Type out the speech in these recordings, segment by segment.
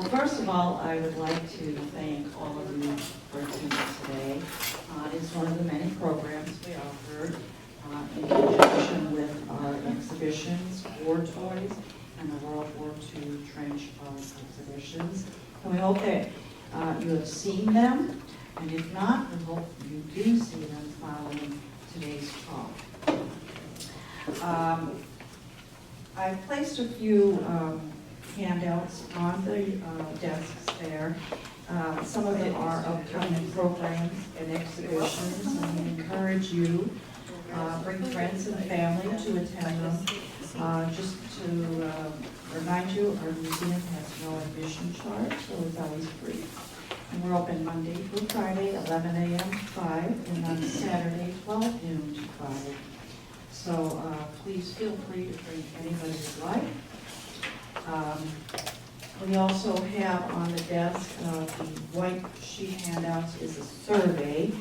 first of all, I would like to thank all of you for attending today. It's one of the many programs we offer in conjunction with our exhibitions, war toys, and the World War II trench exhibitions. And we hope that you have seen them, and if not, we hope you do see them following today's talk. I've placed a few handouts on the desks there. Some of them are upcoming programs and exhibitions, and we encourage you bring friends and family to attend them. Just to remind you, our museum has no admission charge, so it's always free. And we're open Monday through Friday, 11 a.m. to 5, and on Saturday, 12 noon to 5. So please feel free to bring anybody you'd like. We also have on the desk, the white sheet handouts is a survey.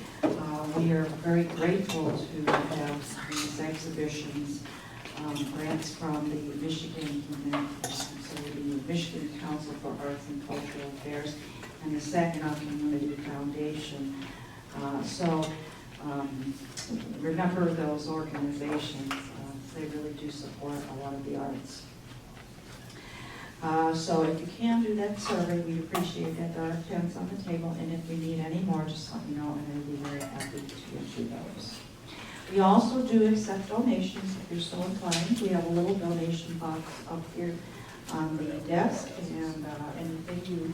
We are very grateful to have these exhibitions, grants from the Michigan Michigan Council for Arts and Cultural Affairs and the Saginaw Community Foundation. Remember those organizations. They really do support a lot of the arts. So if you can do that survey, we appreciate that. There are pens on the table, and if we need any more, just let me know, and I'd be very happy to issue those. We also do accept donations if you're so inclined. We have a little donation box up here on the desk, and anything you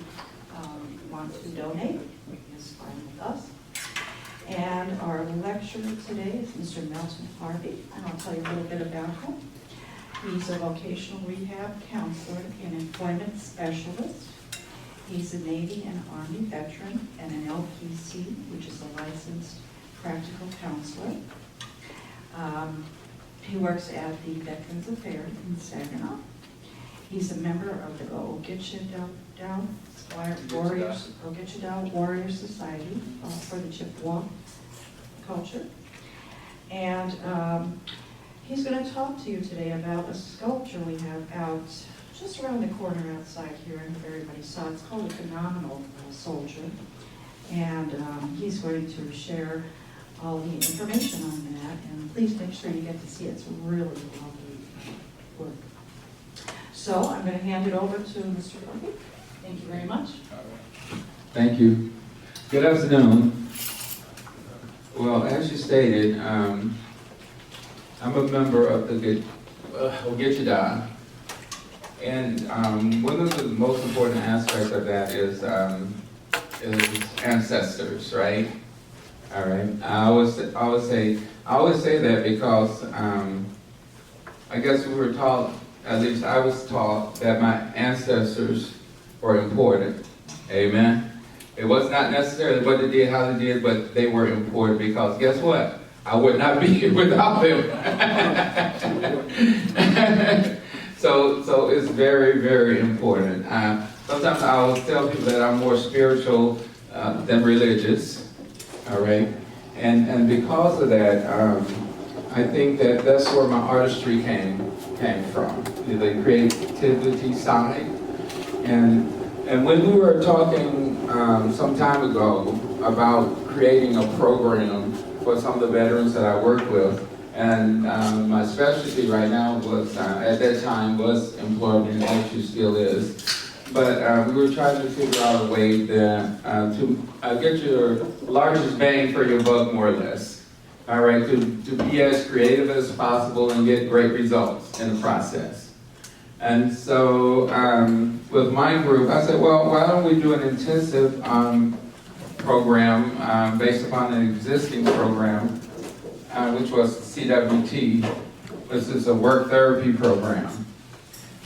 want to donate is fine with us. And our lecturer today is Mr. Melton Harvey, and I'll tell you a little bit about him. He's a vocational rehab counselor and employment specialist. He's a Navy and Army veteran and an LPC, which is a licensed practical counselor. He works at the Veterans Affairs in Saginaw. He's a member of the Go Get You Down Warrior Society for the Chippewa culture. And he's going to talk to you today about a sculpture we have out just around the corner outside here, and everybody saw. It's called A Phenomenal Soldier. And he's going to share all the information on that, and please make sure you get to see it. It's really lovely work. So I'm going to hand it over to Mr. Harvey. Thank you very much. Thank you. Good afternoon. Well, as you stated, I'm a member of the Get You Down. And one of the most important aspects of that is ancestors, right? All right. I always say that because I guess we were taught, at least I was taught, that my ancestors were important. Amen. It was not necessarily what they did, how they did, but they were important because guess what? I would not be here without them. So it's very, very important. Sometimes I always tell people that I'm more spiritual than religious. All right, and because of that, I think that's where my artistry came from, the creativity side. And when we were talking some time ago about creating a program for some of the veterans that I work with, and my specialty right now was, at that time, was employment, and actually still is. But we were trying to figure out a way to get your largest bang for your buck, more or less. All right, to be as creative as possible and get great results in the process. And so with my group, I said, well, why don't we do an intensive program based upon an existing program, which was CWT, which is a work therapy program.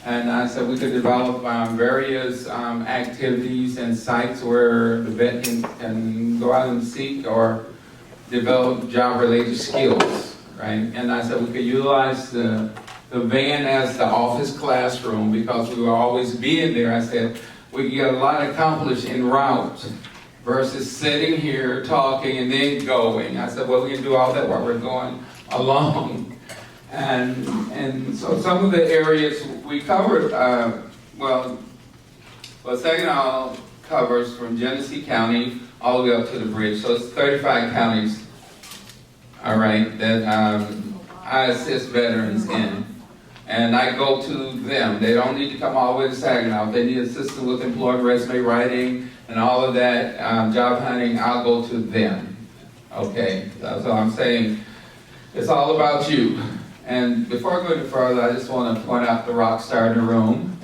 And I said we could develop various activities and sites where the vet can go out and seek or develop job-related skills, right? And I said we could utilize the van as the office classroom because we will always be in there. I said we can get a lot accomplished en route versus sitting here talking and then going. I said, well, we can do all that while we're going along. And so some of the areas we covered, well, Well, Saginaw covers from Genesee County all the way up to the bridge, so it's 35 counties, all right, that I assist veterans in. And I go to them. They don't need to come all the way to Saginaw. If they need assistance with employment, resume writing, and all of that, job hunting, I'll go to them. Okay, so I'm saying it's all about you. And before I go any further, I just want to point out the rock star in the room,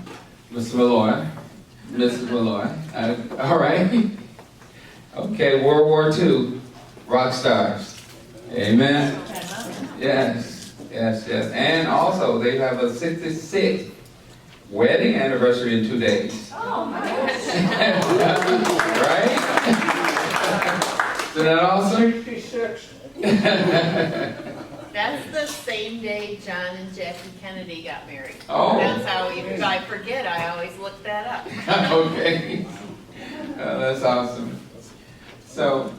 Mr. Malloy, Mrs. Malloy. All right. Okay, World War II, rock stars. Amen. Yes, yes, yes. And also, they have a 66th wedding anniversary in 2 days. Oh my goodness. Right? Isn't that awesome? 66. That's the same day John and Jackie Kennedy got married. Oh. That's how, if I forget, I always look that up. Okay. That's awesome. So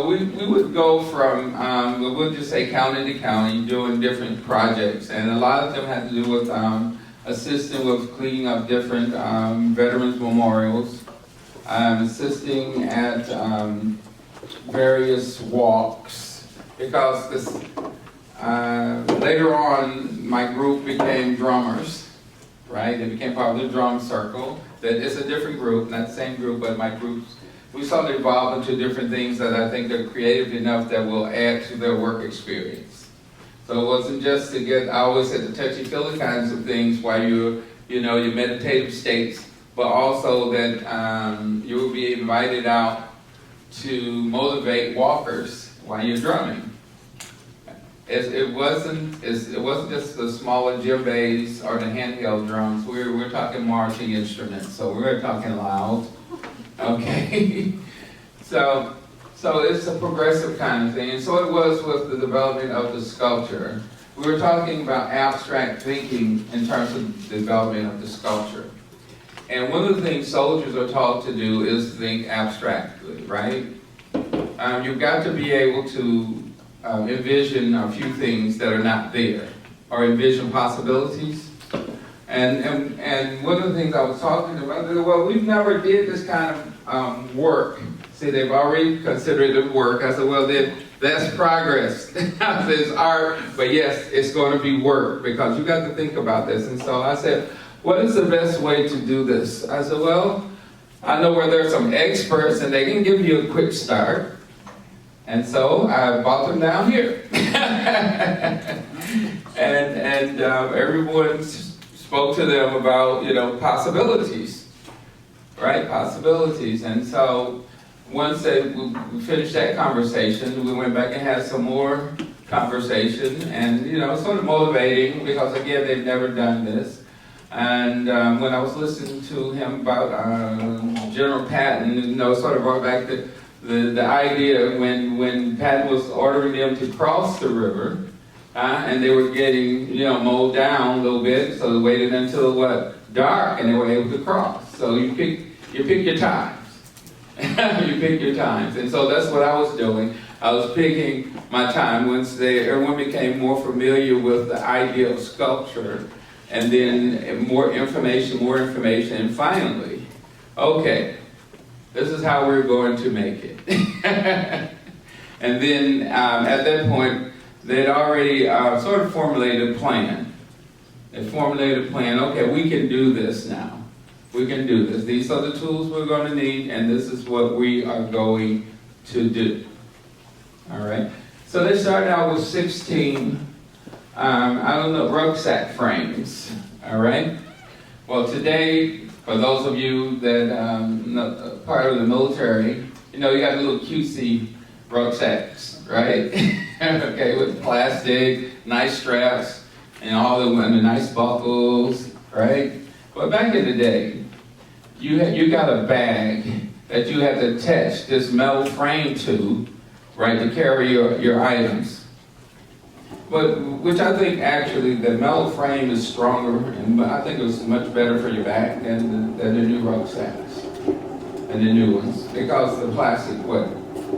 we would go from, we'll just say county to county, doing different projects. And a lot of them had to do with assisting with cleaning up different veterans memorials, assisting at various walks, because this, later on my group became drummers, right? They became part of the drum circle. That is a different group, not the same group, but my groups, we saw it evolve into different things that I think are creative enough that will add to their work experience. So it wasn't just to get, I always said, the touchy-feely kinds of things while you're, your meditative states, but also that you will be invited out to motivate walkers while you're drumming. It wasn't just the smaller djembes or the handheld drums. We're talking marching instruments, so we're talking loud. Okay, so it's a progressive kind of thing, and so it was with the development of the sculpture. We were talking about abstract thinking in terms of the development of the sculpture. And one of the things soldiers are taught to do is think abstractly, right? You've got to be able to envision a few things that are not there, or envision possibilities. And one of the things I was talking about, well, we've never did this kind of work. See, they've already considered it work. I said, well, then that's progress. It's art, but yes, it's going to be work, because you got to think about this. And so I said, what is the best way to do this? I said, well, I know where there's some experts and they can give you a quick start. And so I brought them down here. and everyone spoke to them about, possibilities, right? Possibilities. And so once we finished that conversation, we went back and had some more conversation, and, sort of motivating, because again, they've never done this. And when I was listening to him about General Patton, sort of brought back the idea when Patton was ordering them to cross the river, and they were getting, mowed down a little bit, so they waited until dark, and they were able to cross. So you pick your times. You pick your times. And so that's what I was doing. I was picking my time once everyone became more familiar with the idea of sculpture, and then more information, and finally, okay, this is how we're going to make it. And then at that point, they'd already sort of formulated a plan. They formulated a plan, okay, we can do this now. We can do this. These are the tools we're going to need, and this is what we are going to do. All right? So they started out with 16, rucksack frames. All right? Well, today, for those of you that part of the military, you got little cutesy rucksacks, right? Okay, with plastic, nice straps, and all the nice buckles, right? But back in the day, you got a bag that you had to attach this metal frame to, right, to carry your items. But which I think actually the metal frame is stronger, and I think it was much better for your back than the new rucksacks and the new ones, because the plastic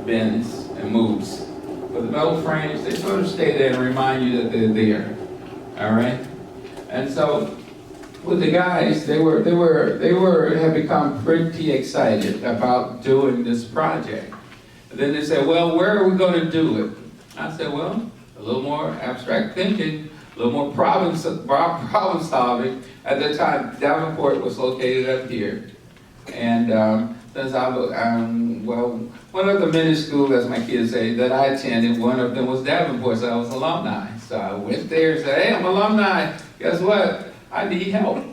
bends and moves. But the metal frames, they sort of stay there and remind you that they're there. All right? And so with the guys, they had become pretty excited about doing this project. And then they said, well, where are we going to do it? I said, well, a little more abstract thinking, a little more problem solving. At that time, Davenport was located up here. And since I was, well, one of the many schools, as my kids say, that I attended, one of them was Davenport, so I was alumni. So I went there and said, hey, I'm alumni. Guess what? I need help.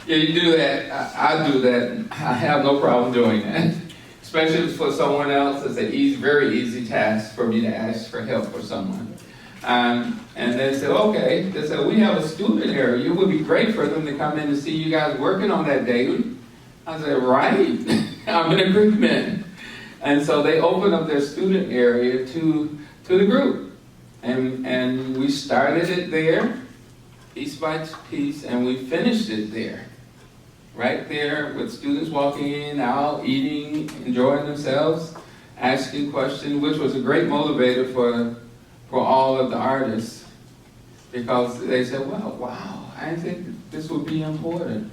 Yeah, you do that. I do that. I have no problem doing that. Especially for someone else, it's an easy, very easy task for me to ask for help for someone. And they said, okay. They said, we have a student area. It would be great for them to come in and see you guys working on that daily. I said, right. I'm in agreement. And so they opened up their student area to the group. And we started it there, piece by piece, and we finished it there. Right there with students walking in, out, eating, enjoying themselves, asking questions, which was a great motivator for all of the artists, because they said, well, wow, I didn't think this would be important.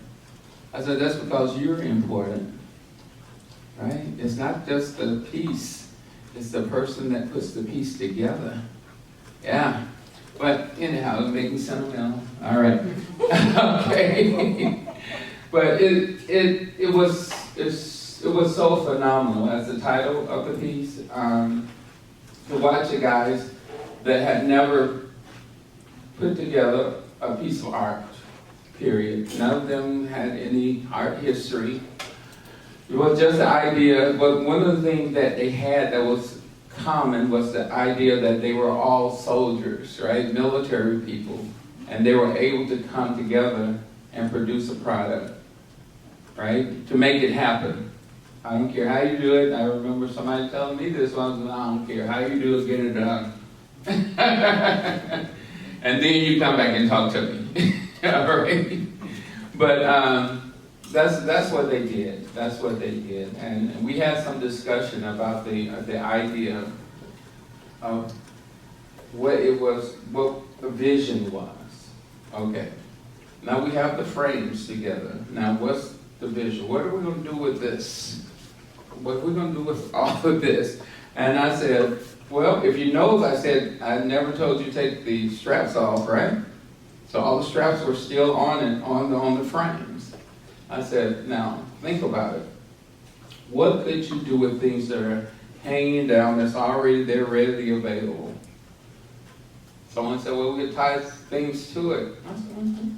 I said, that's because you're important, right? It's not just the piece, it's the person that puts the piece together. Yeah, but anyhow, it was making sentimental. All right, okay. But it was so phenomenal as the title of the piece, to watch the guys that had never put together a piece of art, period. None of them had any art history. It was just the idea, but one of the things that they had that was common was the idea that they were all soldiers, right? Military people. And they were able to come together and produce a product, right? To make it happen. I don't care how you do it. I remember somebody telling me this once, I don't care how you do it, get it done. And then you come back and talk to me. All right? But that's what they did. That's what they did. And we had some discussion about the idea of what it was, what the vision was. Okay. Now we have the frames together. Now what's the vision? What are we going to do with this? What are we going to do with all of this? And I said, well, if you know, I said, I never told you to take the straps off, right? So all the straps were still on the frames. I said, now, think about it. What could you do with things that are hanging down that's already there, readily available? Someone said, well, we could tie things to it. I said, mm-hmm.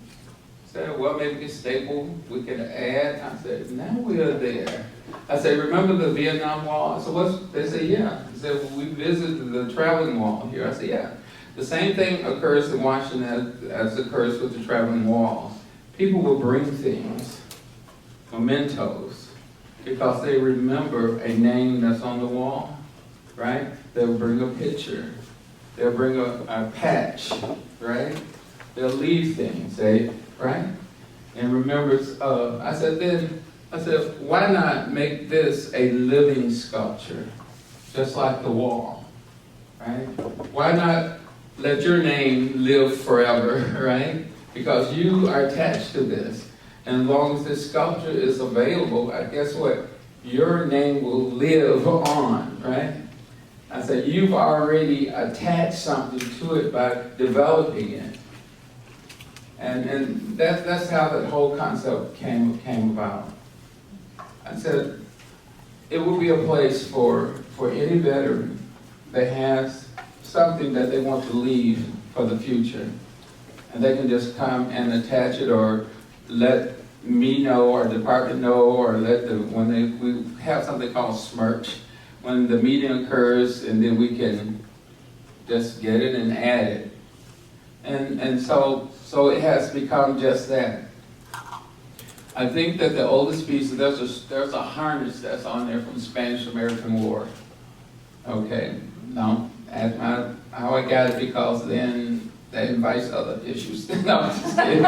Said, well, maybe we could staple, we could add. I said, now we're there. I said, remember the Vietnam Wall? So what's, they said, yeah. They said, well, we visited the traveling wall here. I said, yeah. The same thing occurs in Washington as occurs with the traveling wall. People will bring things, mementos, because they remember a name that's on the wall, right? They'll bring a picture. They'll bring a patch, right? They'll leave things, right? And remember, I said, why not make this a living sculpture, just like the wall, right? Why not let your name live forever, right? Because you are attached to this. And as long as this sculpture is available, guess what? Your name will live on, right? I said, you've already attached something to it by developing it. And that's how that whole concept came about. I said, it will be a place for any veteran that has something that they want to leave for the future. And they can just come and attach it, or let me know, or department know, or we have something called smirch, when the meeting occurs, and then we can just get it and add it. And so it has become just that. I think that the oldest piece, there's a harness that's on there from the Spanish-American War. Okay, now, how I got it, because then that invites other issues. No, I'm just kidding.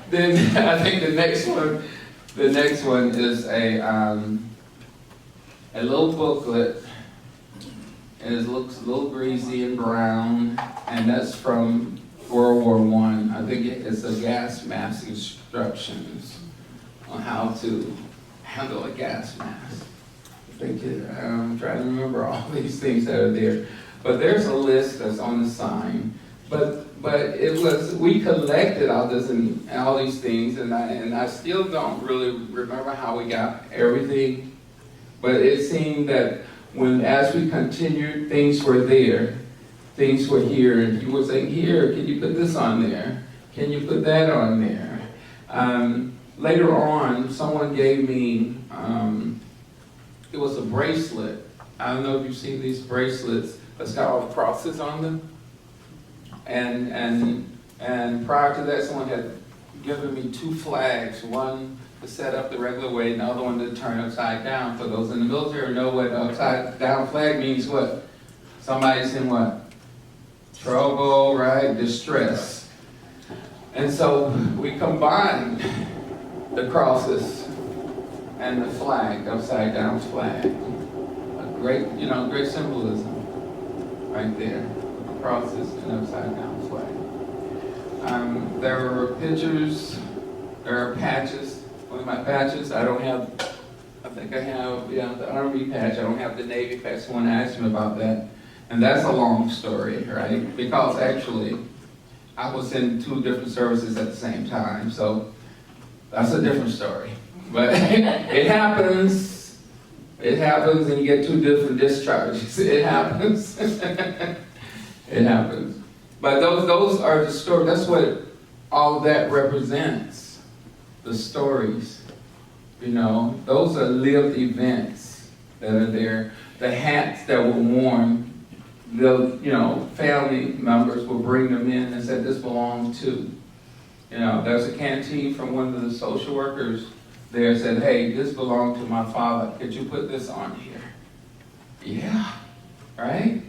Then I think the next one is a little booklet. and it looks a little greasy and brown, and that's from World War I. I think it's a gas mask instructions on how to handle a gas mask. I'm trying to remember all these things that are there. But there's a list that's on the sign. But it was, we collected all this and all these things, and I still don't really remember how we got everything. But it seemed that as we continued, things were there. Things were here, and you were saying, here, can you put this on there? Can you put that on there? Later on, someone gave me, it was a bracelet. I don't know if you've seen these bracelets. It's got all the crosses on them. And prior to that, someone had given me 2 flags. One to set up the regular way, and the other one to turn upside down. For those in the military who know what upside down flag means, what? Somebody's in what? Trouble, right? Distress. And so we combined the crosses and the flag, upside down flag. A great, great symbolism right there. Crosses and upside down flag. There were pictures, there are patches. One of my patches, I think I have the Army patch. I don't have the Navy patch. Someone asked me about that. And that's a long story, right? Because actually, I was in 2 different services at the same time, so that's a different story. But it happens, and you get 2 different discharges. It happens. It happens. But those are the stories. That's what all of that represents. The stories. Those are lived events that are there. The hats that were worn, family members will bring them in and say, this belongs to. There's a canteen from one of the social workers there said, hey, this belonged to my father. Could you put this on here? Yeah, right?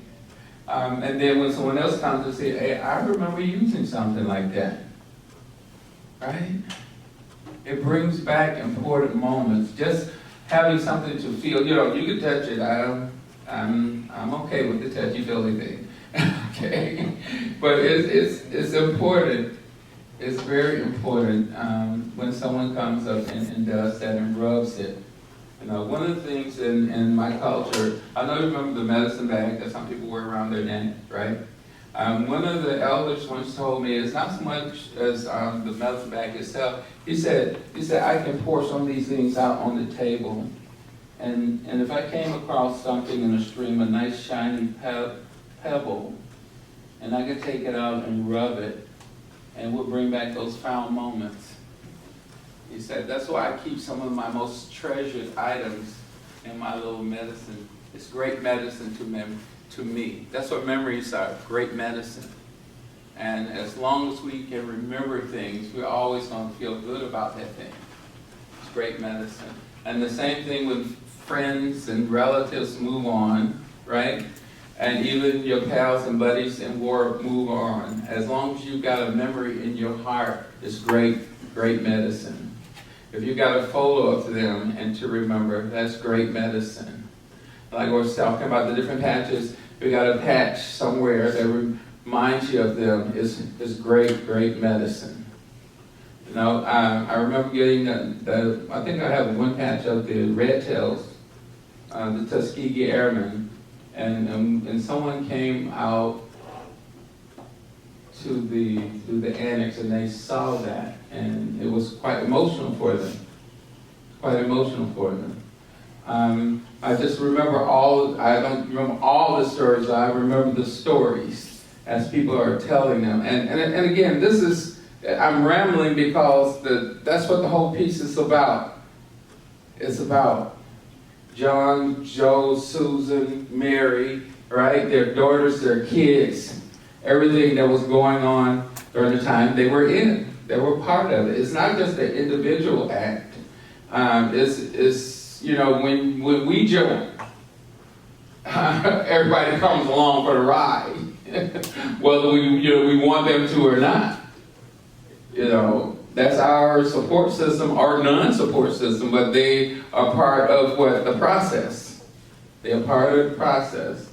And then when someone else comes and says, hey, I remember using something like that, right? It brings back important moments. Just having something to feel, you can touch it. I'm okay with the touchy-feely thing, okay? But it's important. It's very important when someone comes up and does that and rubs it. One of the things in my culture, I know you remember the medicine bag that some people wear around their neck, right? One of the elders once told me it's not so much as the medicine bag itself. He said, I can pour some of these things out on the table, and if I came across something in a stream, a nice shiny pebble, and I could take it out and rub it, and we'll bring back those found moments. He said, that's why I keep some of my most treasured items in my little medicine. It's great medicine to me. That's what memories are, great medicine. And as long as we can remember things, we're always going to feel good about that thing. It's great medicine. And the same thing with friends and relatives move on, right? And even your pals and buddies in war move on. As long as you've got a memory in your heart, it's great, great medicine. If you got a photo of them and to remember, that's great medicine. Like I was talking about the different patches, if you got a patch somewhere that reminds you of them, is great, great medicine. I remember getting I think I have one patch of the Red Tails, the Tuskegee Airmen, and someone came out to the annex and they saw that, and it was quite emotional for them. I just remember I don't remember all the stories, I remember the stories as people are telling them. And again, I'm rambling because that's what the whole piece is about. It's about John, Joe, Susan, Mary, right? Their daughters, their kids, everything that was going on during the time they were in. They were part of it. It's not just an individual act. It's when we join, everybody comes along for the ride, whether we want them to or not. That's our support system, our non-support system, but they are part of the process. They are part of the process.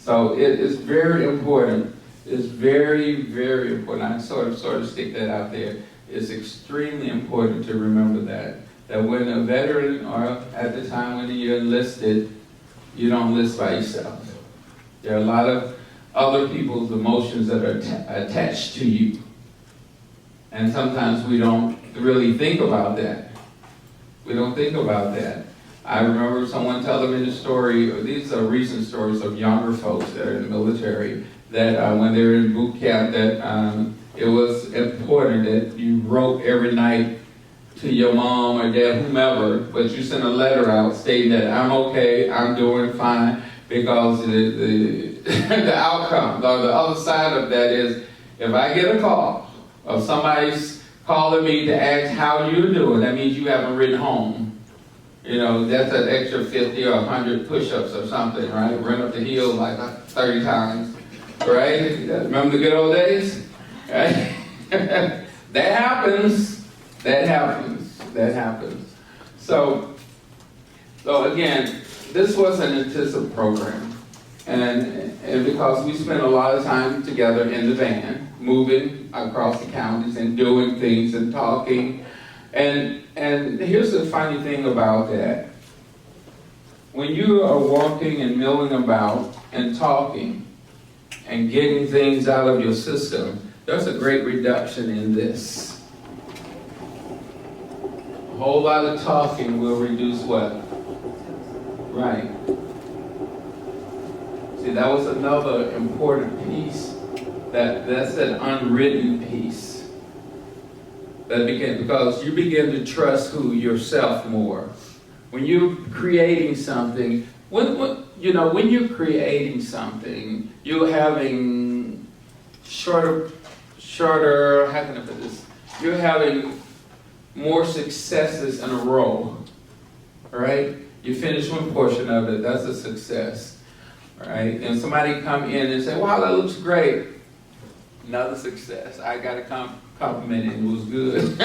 So it is very important. It's very, very important. I sort of stick that out there. It's extremely important to remember that when a veteran, or at the time when you're enlisted, you don't enlist by yourself. There are a lot of other people's emotions that are attached to you. And sometimes we don't really think about that. We don't think about that. I remember someone telling me the story, or these are recent stories of younger folks that are in the military, that when they were in boot camp, that it was important that you wrote every night to your mom or dad, whomever, but you sent a letter out stating that I'm okay, I'm doing fine, because the outcome, or the other side of that is, if I get a call of somebody's calling me to ask how you're doing, that means you haven't ridden home. You know, that's an extra 50 or 100 push-ups or something, right? Run up the hill like 30 times, right? Remember the good old days? Right? That happens. That happens. So again, this was an intensive program. And because we spent a lot of time together in the van, moving across the counties and doing things and talking. And here's the funny thing about that. When you are walking and milling about and talking and getting things out of your system, there's a great reduction in this. A whole lot of talking will reduce what? Right. See, that was another important piece. That's an unwritten piece. Because you begin to trust yourself more. When you're creating something, when you're creating something, you're having shorter, how can I put this? You're having more successes in a row, all right? You finish one portion of it, that's a success, all right? And somebody come in and say, wow, that looks great. Another success. I got to compliment it, it was good.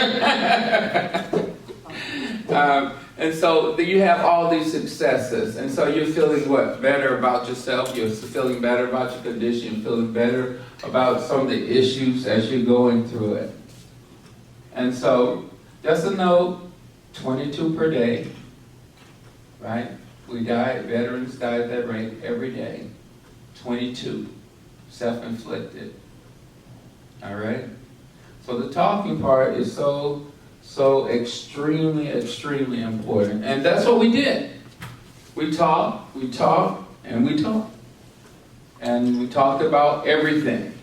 And so you have all these successes, and so you're feeling what? Better about yourself, you're feeling better about your condition, you're feeling better about some of the issues as you're going through it. And so, just a note, 22 per day, right? Veterans die at that rate every day. 22, self-inflicted. All right? So the talking part is so extremely, extremely important. And that's what we did. We talked, and we talked. And we talked about everything.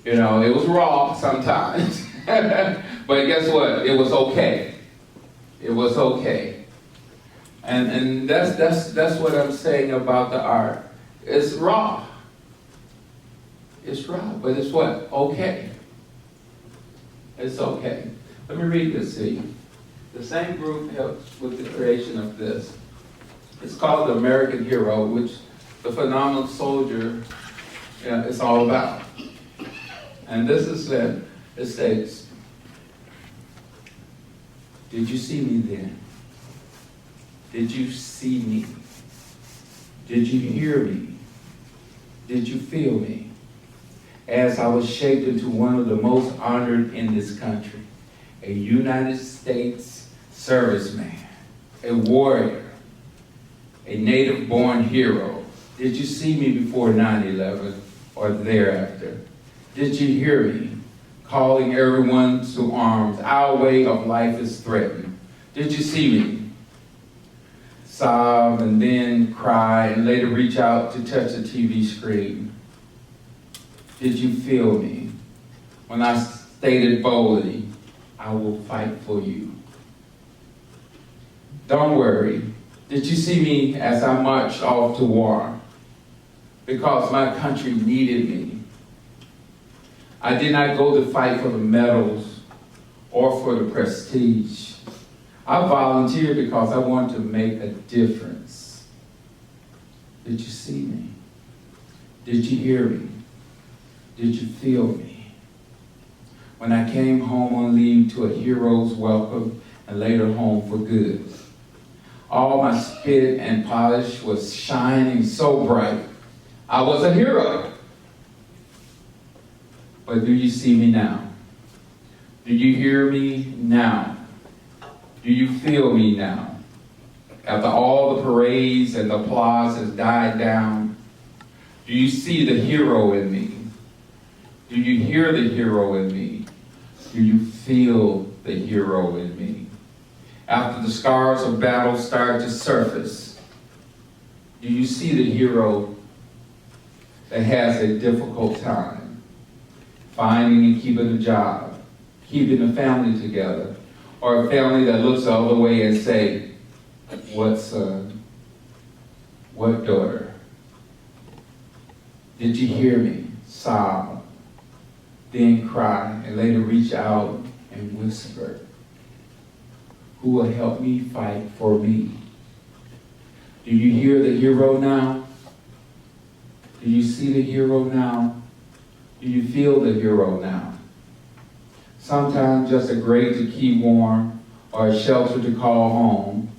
You know, it was raw sometimes. But guess what? It was okay. It was okay. And that's what I'm saying about the art. It's raw. It's raw, but it's what? Okay. It's okay. Let me read this to you. The same group helped with the creation of this. It's called The American Hero, which the phenomenal soldier is all about. And this is it. It states, did you see me then? Did you see me? Did you hear me? Did you feel me? As I was shaped into one of the most honored in this country, a United States serviceman, a warrior, a native-born hero. Did you see me before 9/11 or thereafter? Did you hear me calling everyone to arms? Our way of life is threatened. Did you see me sob and then cry and later reach out to touch the TV screen? Did you feel me when I stated boldly, I will fight for you? Don't worry. Did you see me as I marched off to war? Because my country needed me. I did not go to fight for the medals or for the prestige. I volunteered because I wanted to make a difference. Did you see me? Did you hear me? Did you feel me? When I came home on leave to a hero's welcome and later home for good. All my spit and polish was shining so bright. I was a hero. But do you see me now? Do you hear me now? Do you feel me now? After all the parades and the applause has died down, do you see the hero in me? Do you hear the hero in me? Do you feel the hero in me? After the scars of battle start to surface, do you see the hero that has a difficult time finding and keeping a job, keeping a family together, or a family that looks the other way and say, what son, what daughter? Did you hear me? Sob, then cry, and later reach out and whisper, who will help me fight for me? Do you hear the hero now? Do you see the hero now? Do you feel the hero now? Sometimes just a grate to keep warm or a shelter to call home.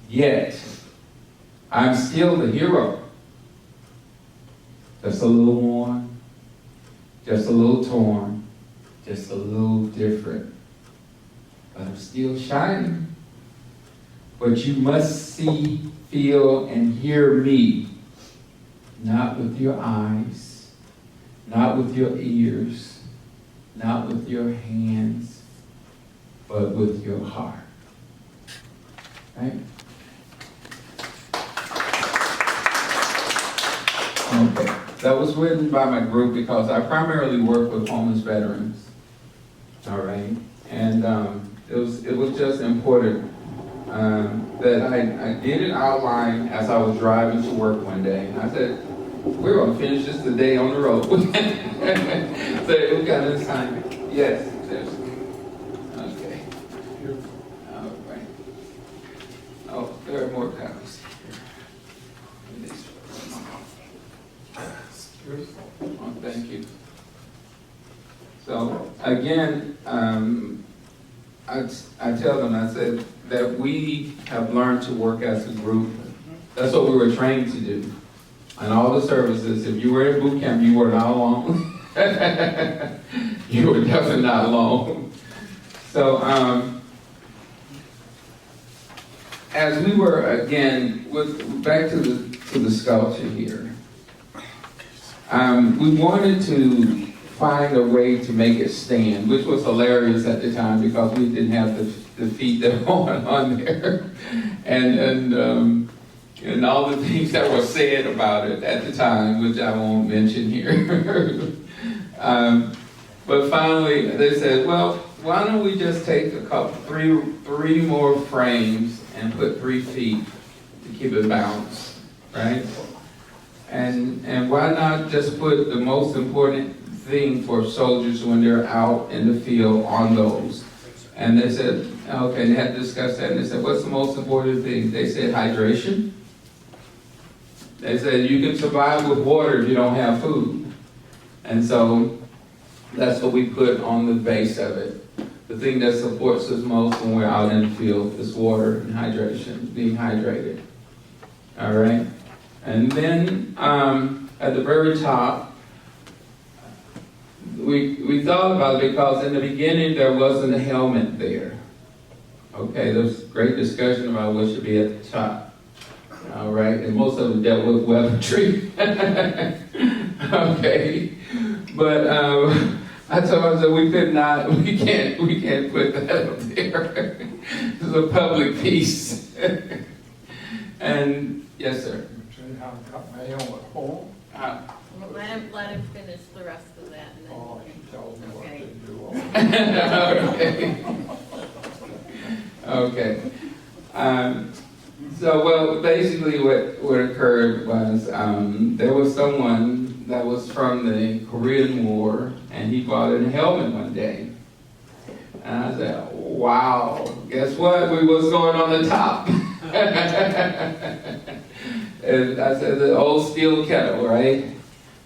Yet, I'm still the hero. Just a little worn, just a little torn, just a little different. But I'm still shining. But you must see, feel, and hear me. Not with your eyes, not with your ears, not with your hands, but with your heart. Right? Okay. That was written by my group because I primarily work with homeless veterans. All right? And it was just important that I did an outline as I was driving to work one day. And I said, we're going to finish this today on the road. So it was kind of assignment. Yes, there's. Okay. All right. Oh, there are more copies here. Oh, thank you. So again, I tell them, I said that we have learned to work as a group. That's what we were trained to do. And all the services, if you were in boot camp, you were not alone. You were definitely not alone. So as we were, again, back to the sculpture here, we wanted to find a way to make it stand, which was hilarious at the time because we didn't have the feet that were on there, and all the things that were said about it at the time, which I won't mention here. But finally, they said, well, why don't we just take three more frames and put 3 feet to keep it balanced, right? And why not just put the most important thing for soldiers when they're out in the field on those? And they said, okay, they had to discuss that, and they said, what's the most important thing? They said hydration. They said you can survive with water if you don't have food. And so that's what we put on the base of it. The thing that supports us most when we're out in the field is water and hydration, being hydrated. All right? And then at the very top, we thought about it because in the beginning there wasn't a helmet there. Okay, there was great discussion about what should be at the top. All right, and most of it dealt with weaponry. Okay, but I told them we can't put that up there. It's a public piece. And yes, sir. How I got my helmet home. Well, let him finish the rest of that. And then Oh, she tells me what Okay. to do. Okay. So, well, basically what occurred was there was someone that was from the Korean War, and he bought a helmet one day. And I said, wow, guess what? What's going on the top? And I said, the old steel kettle, right?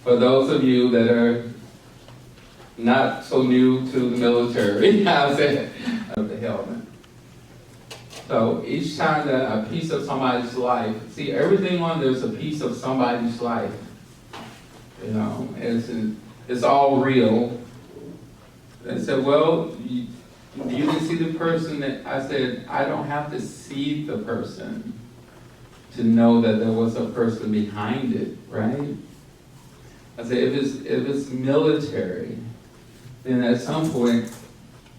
For those of you that are not so new to the military, I said, of the helmet. So each time that a piece of somebody's life, see, everything on there's a piece of somebody's life. You know, it's all real. They said, well, you didn't see the person that, I said, I don't have to see the person to know that there was a person behind it, right? I said, if it's military, then at some point,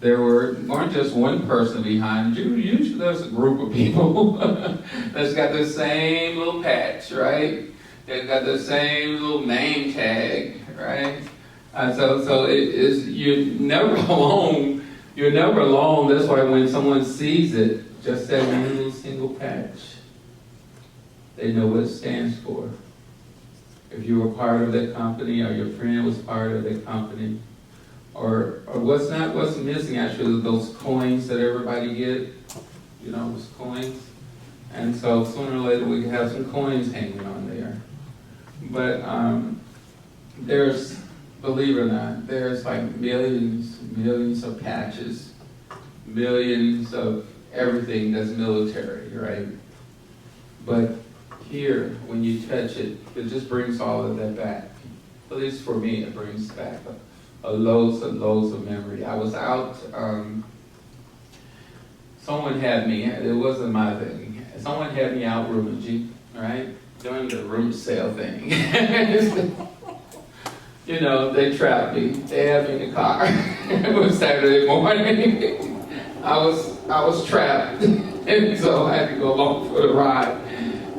there weren't just one person behind you. Usually there's a group of people that's got the same little patch, right? They've got the same little name tag, right? So it is, you're never alone. You're never alone. That's why when someone sees it, just that one little single patch, they know what it stands for. If you were part of that company or your friend was part of that company, or what's missing actually, those coins that everybody get, you know, those coins. And so sooner or later we can have some coins hanging on there. But there's, believe it or not, there's like millions of patches, millions of everything that's military, right? But here, when you touch it, it just brings all of that back. At least for me, it brings back loads of memory. I was out, someone had me, it wasn't my thing, someone had me out roomaging, right? Doing the room sale thing. You know, they trapped me, they had me in the car. It was Saturday morning. I was trapped, and so I had to go along for the ride.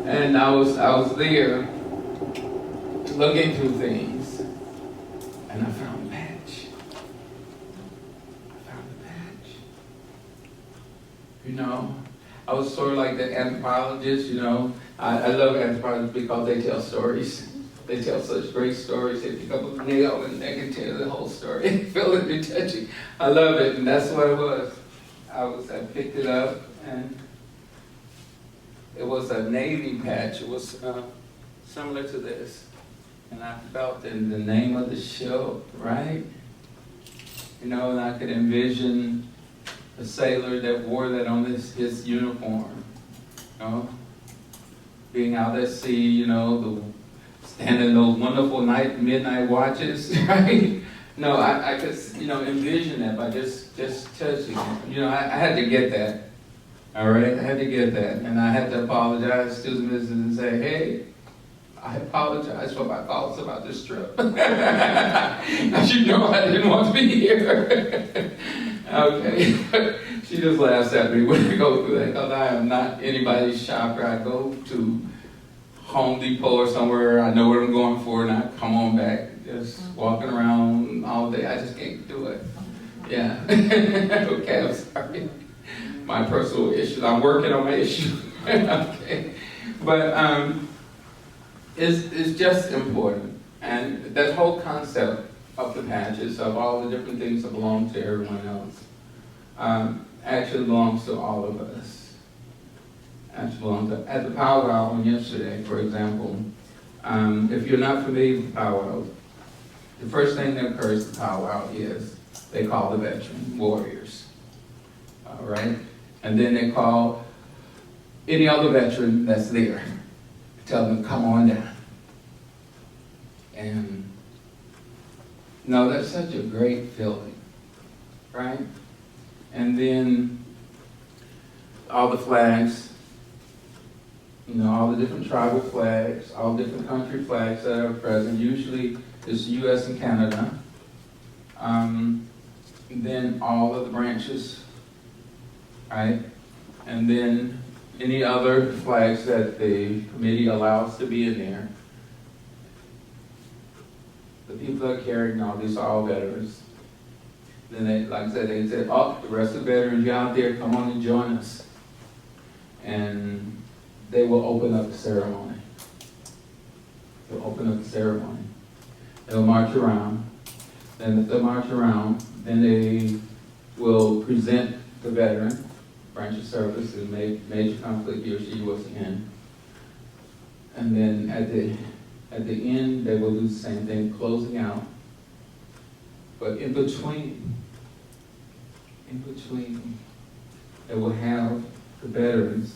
And I was there looking through things, and I found the patch. You know, I was sort of like the anthropologist, you know. I love anthropologists because they tell stories. They tell such great stories. They pick up a nail and they can tell the whole story. Feel it and touching. I love it, and that's what it was. I picked it up, and it was a Navy patch. It was similar to this. And I felt in the name of the ship, right? You know, and I could envision a sailor that wore that on his uniform, you know? Being out at sea, you know, standing those wonderful midnight watches, right? No, I could, you know, envision that by just touching it. You know, I had to get that, all right? I had to get that. And I had to apologize to the business and say, hey, I apologize for my thoughts about this trip. As you know, I didn't want to be here. Okay. She just laughs at me when we go through that, because I am not anybody's shopper. I go to Home Depot or somewhere, I know what I'm going for, and I come on back, just walking around all day. I just can't do it. Yeah. Okay, I'm sorry. My personal issues. I'm working on my issue. Okay. But it's just important. And that whole concept of the patches, of all the different things that belong to everyone else, actually belongs to all of us. Actually belongs to, at the powwow on yesterday, for example, if you're not familiar with powwow, the first thing that occurs at powwow is they call the veteran warriors, all right? And then they call any other veteran that's there, tell them, come on down. And no, that's such a great feeling, right? And then all the flags, you know, all the different tribal flags, all different country flags that are present. Usually it's the U.S. and Canada. Then all of the branches, right? And then any other flags that the committee allows to be in there. The people that are carrying all these are all veterans. Then they, like I said, they said, oh, the rest of the veterans, you're out there, come on and join us. And they will open up the ceremony. They'll open up the ceremony. They'll march around. Then if they march around, then they will present the veteran, branch of service, in major conflict he or she was in. And then at the end, they will do the same thing, closing out. But in between, they will have the veterans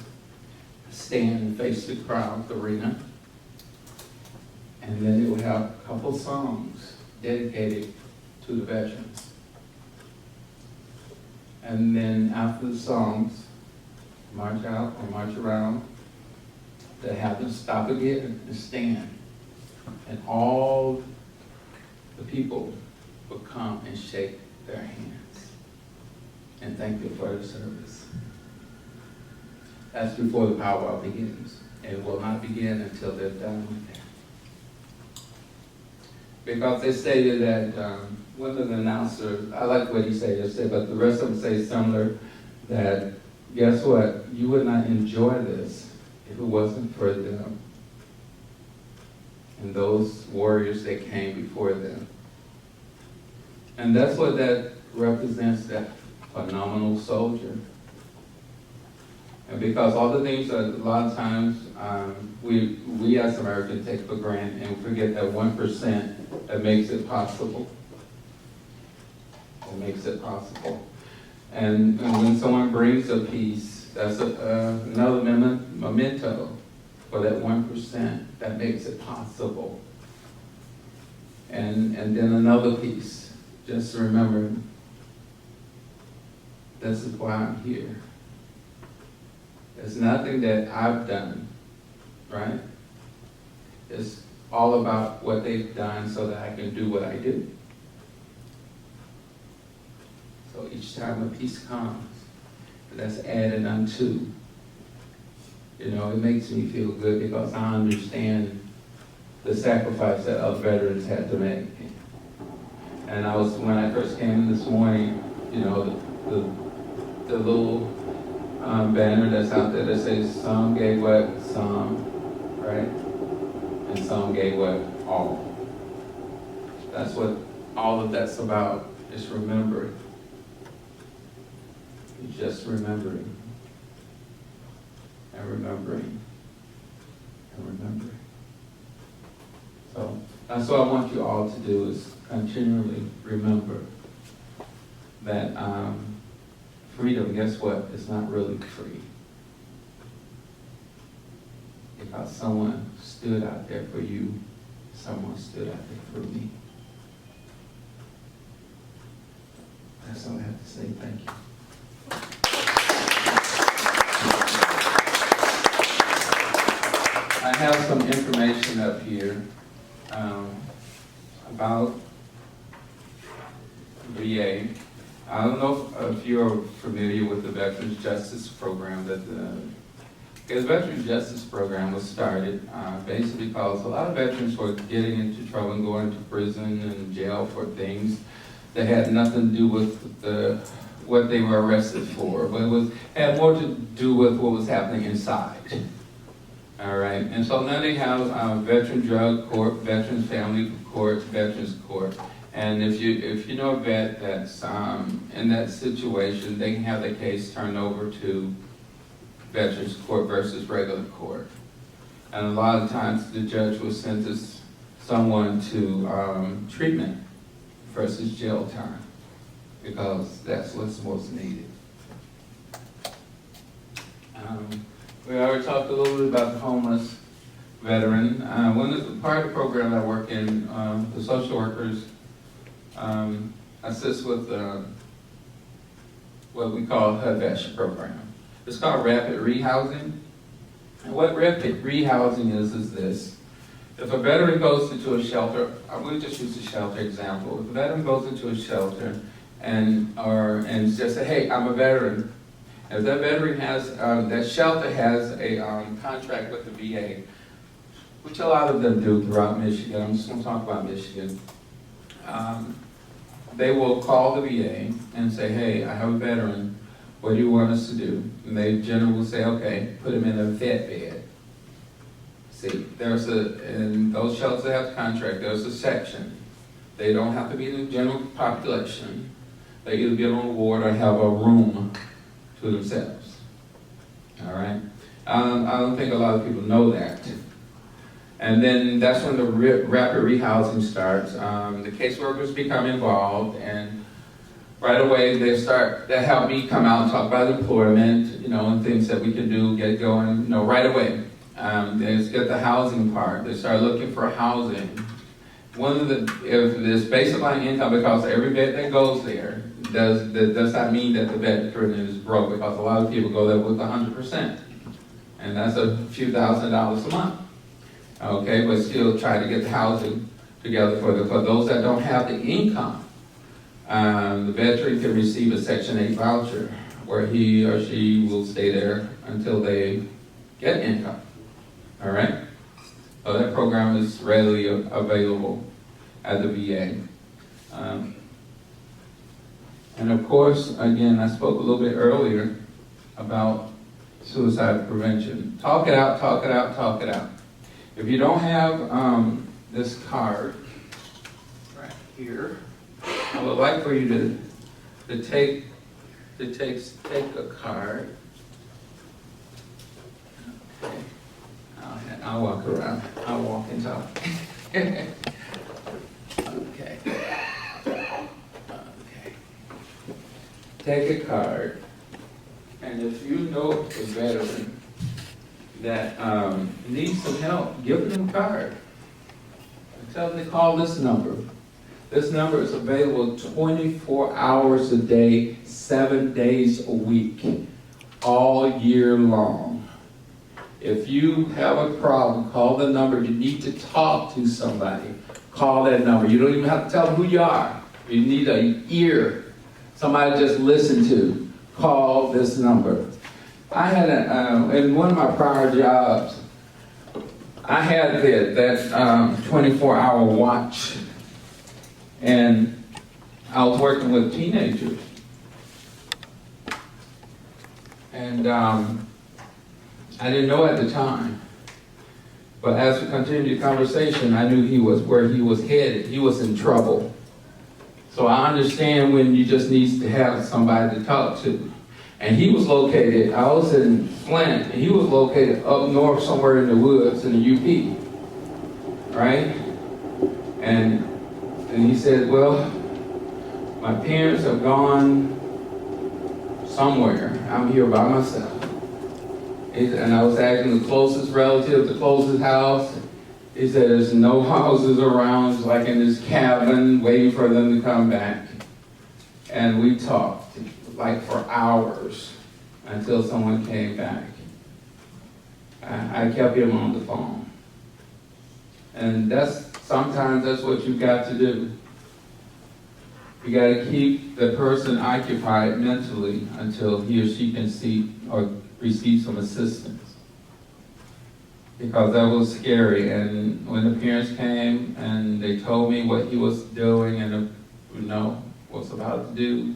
stand and face the crowd, the arena. And then it will have a couple songs dedicated to the veterans. And then after the songs, march out or march around, they have them stop again and stand. And all the people will come and shake their hands and thank you for the service. That's before the powwow begins. And it will not begin until they're done with that. Because they stated that one of the announcers, I like what he said, but the rest of them say similar, that guess what? You would not enjoy this if it wasn't for them and those warriors that came before them. And that's what that represents, that phenomenal soldier. And because all the things that a lot of times we as Americans take for granted and forget that 1% that makes it possible. It makes it possible. And when someone brings a piece, that's another memento for that 1% that makes it possible. And then another piece, just remember, this is why I'm here. It's nothing that I've done, right? It's all about what they've done so that I can do what I do. So each time a piece comes, that's added unto. You know, it makes me feel good because I understand the sacrifice that our veterans had to make. And when I first came in this morning, you know, the little banner that's out there that says some gave what, some, right? And some gave what, all. That's what all of that's about, is remembering. Just remembering. And remembering. And remembering. So that's what I want you all to do, is continually remember that freedom, guess what? It's not really free. Because someone stood out there for you. Someone stood out there for me. That's all I have to say. Thank you. I have some information up here about VA. I don't know if you're familiar with the Veterans Justice Program that the Veterans Justice Program was started basically because a lot of veterans were getting into trouble and going to prison and jail for things that had nothing to do with what they were arrested for, but had more to do with what was happening inside. All right, and so now they have Veteran Drug Court, Veterans Family Court, Veterans Court. And if you know a vet that's in that situation, they can have the case turned over to Veterans Court versus regular court. And a lot of times the judge will sentence someone to treatment versus jail time, because that's what's most needed. We already talked a little bit about the homeless veteran. Part of the program I work in, the social workers assist with what we call a HUD program. It's called rapid rehousing. And what rapid rehousing is this. If a veteran goes into a shelter, I will just use a shelter example. If a veteran goes into a shelter and just say, hey, I'm a veteran. If that veteran has, that shelter has a contract with the VA, which a lot of them do throughout Michigan. I'm just going to talk about Michigan. They will call the VA and say, hey, I have a veteran. What do you want us to do? And they generally will say, okay, put him in a vet bed. See, and those shelters that have the contract, there's a section. They don't have to be in the general population. They either get on a ward or have a room to themselves. All right? I don't think a lot of people know that. And then that's when the rapid rehousing starts. The caseworkers become involved, and right away they help me come out and talk about employment, and things that we can do, get going, right away. They just get the housing part. They start looking for housing. If it's based upon income, because every vet that goes there does not mean that the veteran is broke, because a lot of people go there with 100%. And that's a few $1,000s a month. Okay, but still try to get the housing together for those that don't have the income. The veteran can receive a Section 8 voucher where he or she will stay there until they get income. All right? So that program is readily available at the VA. And of course, again, I spoke a little bit earlier about suicide prevention. Talk it out, talk it out, talk it out. If you don't have this card right here, I would like for you to take a card. Okay. I'll walk around. I'll walk and talk. Okay. Okay. Take a card, and if you know a veteran that needs some help, give them a card. Tell them to call this number. This number is available 24 hours a day, 7 days a week, all year long. If you have a problem, call the number. You need to talk to somebody, call that number. You don't even have to tell them who you are. You need an ear, somebody to just listen to. Call this number. I had in one of my prior jobs, I had that 24-hour watch, and I was working with teenagers. And I didn't know at the time, but as we continued the conversation, I knew where he was headed. He was in trouble. So I understand when you just need to have somebody to talk to. And he was located, I was in Flint, and he was located up north somewhere in the woods in the UP, right? And he said, well, my parents have gone somewhere. I'm here by myself. And I was asking the closest relative, the closest house. He said there's no houses around, it's like in this cabin waiting for them to come back. And we talked like for hours until someone came back. I kept him on the phone. And sometimes that's what you've got to do. You got to keep the person occupied mentally until he or she can see or receive some assistance. Because that was scary. And when the parents came and they told me what he was doing and was about to do,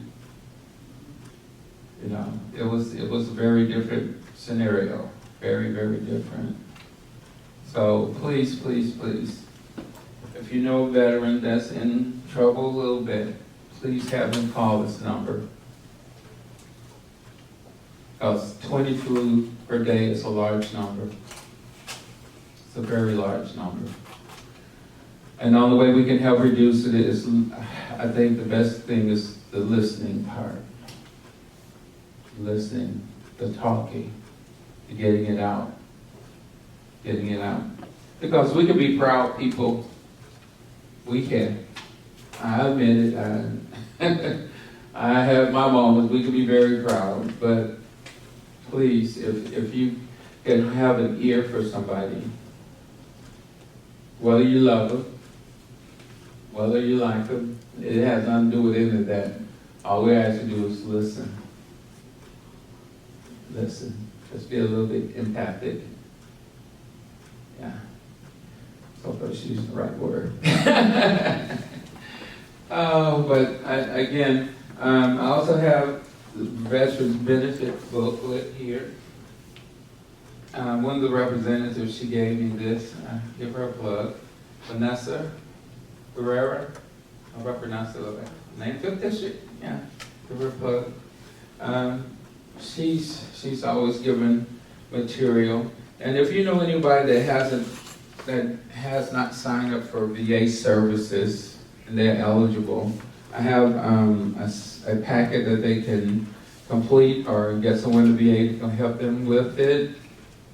it was a very different scenario. Very, very different. So please, please, please, if you know a veteran that's in trouble a little bit, please have them call this number. Because 22 per day is a large number. It's a very large number. And the only way we can help reduce it is, I think the best thing is the listening part. Listening, the talking, the getting it out. Getting it out. Because we can be proud people. We can. I admit it. I have my moments. We can be very proud. But please, if you can have an ear for somebody, whether you love them, whether you like them, it has nothing to do with any of that. All we ask you to do is listen. Listen. Just be a little bit empathic. Yeah. So far she's using the right word. Again, I also have the Veterans Benefit booklet here. One of the representatives, she gave me this. Give her a plug. Vanessa Guerrera. I hope I pronounced it okay. Name 5th District. Yeah. Give her a plug. She's always given material. And if you know anybody that has not signed up for VA services and they're eligible, I have a packet that they can complete or get someone to be able to help them with it.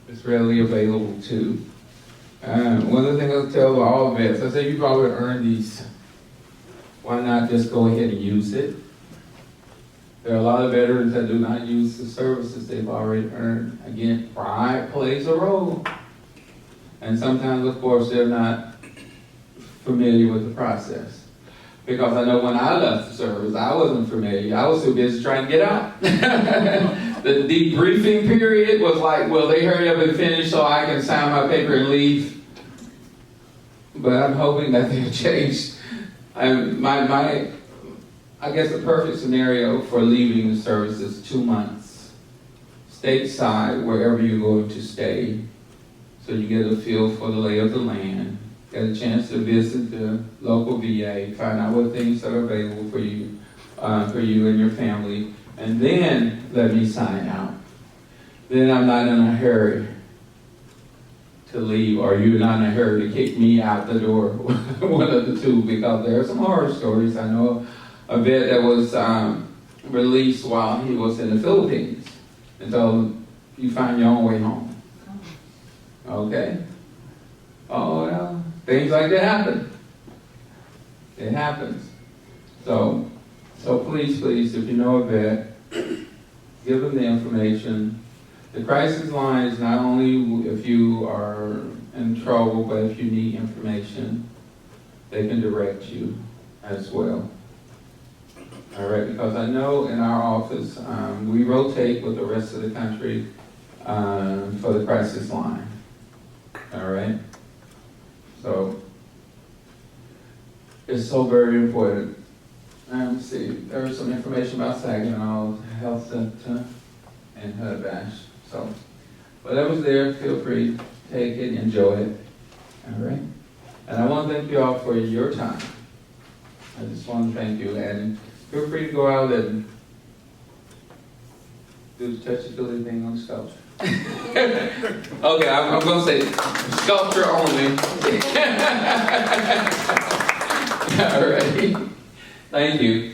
It's readily available too. One of the things I'll tell all vets, I say you've already earned these. Why not just go ahead and use it? There are a lot of veterans that do not use the services they've already earned. Again, pride plays a role. And sometimes, of course, they're not familiar with the process. Because I know when I left the service, I wasn't familiar. I was too busy trying to get out. The debriefing period was like, well, they hurry up and finish so I can sign my paper and leave. But I'm hoping that they'll change. I guess the perfect scenario for leaving the service is 2 months. Stateside, wherever you're going to stay. So you get a feel for the lay of the land. Get a chance to visit the local VA, find out what things are available for you and your family, and then let me sign out. Then I'm not in a hurry to leave, or you're not in a hurry to kick me out the door, one of the two, because there are some horror stories. I know a vet that was released while he was in the Philippines, and so you find your own way home. Okay? Oh, well, things like that happen. It happens. So please, if you know a vet, give them the information. The crisis line is not only if you are in trouble, but if you need information, they can direct you as well. All right, because I know in our office, we rotate with the rest of the country for the crisis line. All right? So, it's so very important. Let's see, there's some information about Saginaw Health Center and Hudbash. So, whatever's there, feel free, take it, enjoy it. All right? And I want to thank you all for your time. I just want to thank you, and feel free to go out and do the touchy-feely thing on the sculpture. Okay, I'm going to say sculpture only. All right. Thank you.